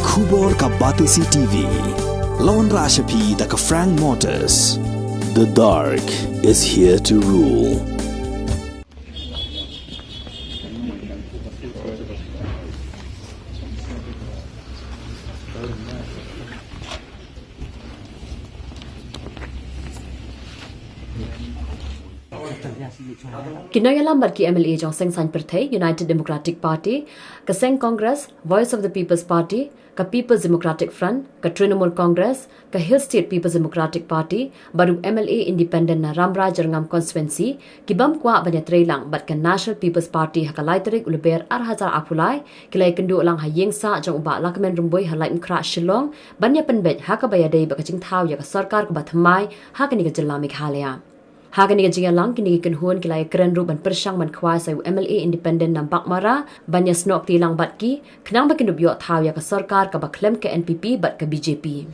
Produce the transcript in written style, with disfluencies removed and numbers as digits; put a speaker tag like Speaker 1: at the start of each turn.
Speaker 1: Khubor ka Batesi TV. Lawan Rashapi da ka Frank Motors. The dark is here to rule.
Speaker 2: Kinaya lambat ki MLA jong seng san perthai United Democratic Party, ka Seng Congress, Voice of the People's Party, ka People's Democratic Front, ka Trinamool Congress, ka Hill State People's Democratic Party, baru MLA Independent na Ramraj Rangam Constituency, ki bam kwa banya trailang bat ka National People's Party hakalai tarik uluber arhajar apulai, kila Ïakynduh lang hayeng sa jong uba lakamen rumboy halai mkra Shillong, banya penbet hakabayadai bakaching Thaw ya ka Sorkar ka bathamai hakani ka Jallamik Halaya. Hagan ni kajingan lang kini kenhuan kilai keren ruban persang man khwa sa MLA Independent nampak mara banya snok tilang batki kenang bakin dubyo Thaw ya ka Sorkar ka baklem ke NPP bat ka BJP.